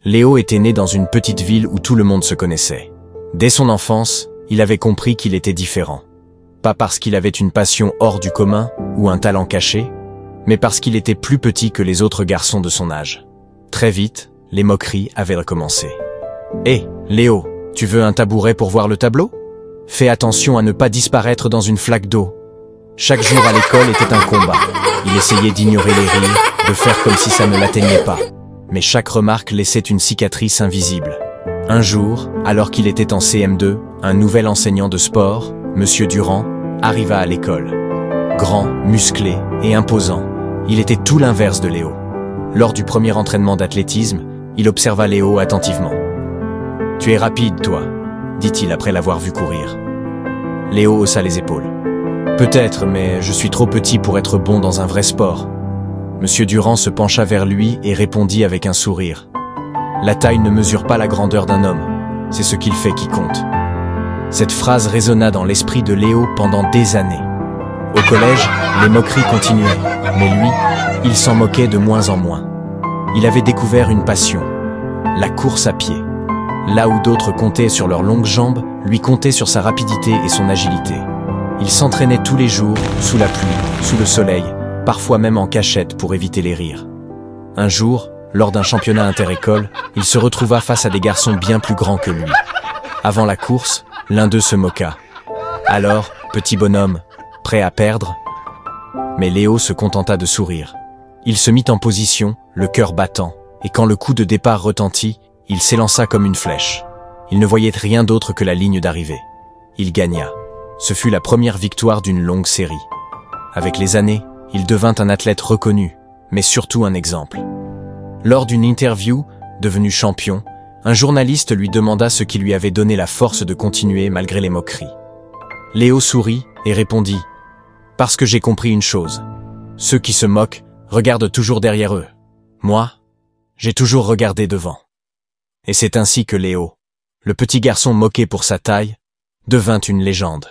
Léo était né dans une petite ville où tout le monde se connaissait. Dès son enfance, il avait compris qu'il était différent. Pas parce qu'il avait une passion hors du commun ou un talent caché, mais parce qu'il était plus petit que les autres garçons de son âge. Très vite, les moqueries avaient recommencé. « Hé, Léo, tu veux un tabouret pour voir le tableau ? Fais attention à ne pas disparaître dans une flaque d'eau. » Chaque jour à l'école était un combat. Il essayait d'ignorer les rires, de faire comme si ça ne l'atteignait pas. Mais chaque remarque laissait une cicatrice invisible. Un jour, alors qu'il était en CM2, un nouvel enseignant de sport, Monsieur Durand, arriva à l'école. Grand, musclé et imposant, il était tout l'inverse de Léo. Lors du premier entraînement d'athlétisme, il observa Léo attentivement. « Tu es rapide, toi », dit-il après l'avoir vu courir. Léo haussa les épaules. « Peut-être, mais je suis trop petit pour être bon dans un vrai sport. » Monsieur Durand se pencha vers lui et répondit avec un sourire. « La taille ne mesure pas la grandeur d'un homme, c'est ce qu'il fait qui compte. » Cette phrase résonna dans l'esprit de Léo pendant des années. Au collège, les moqueries continuaient, mais lui, il s'en moquait de moins en moins. Il avait découvert une passion, la course à pied. Là où d'autres comptaient sur leurs longues jambes, lui comptait sur sa rapidité et son agilité. Il s'entraînait tous les jours, sous la pluie, sous le soleil, parfois même en cachette pour éviter les rires. Un jour, lors d'un championnat inter-école, il se retrouva face à des garçons bien plus grands que lui. Avant la course, l'un d'eux se moqua. « Alors, petit bonhomme, prêt à perdre ?» Mais Léo se contenta de sourire. Il se mit en position, le cœur battant, et quand le coup de départ retentit, il s'élança comme une flèche. Il ne voyait rien d'autre que la ligne d'arrivée. Il gagna. Ce fut la première victoire d'une longue série. Avec les années, il devint un athlète reconnu, mais surtout un exemple. Lors d'une interview, devenu champion, un journaliste lui demanda ce qui lui avait donné la force de continuer malgré les moqueries. Léo sourit et répondit « Parce que j'ai compris une chose. Ceux qui se moquent regardent toujours derrière eux. Moi, j'ai toujours regardé devant. » Et c'est ainsi que Léo, le petit garçon moqué pour sa taille, devint une légende.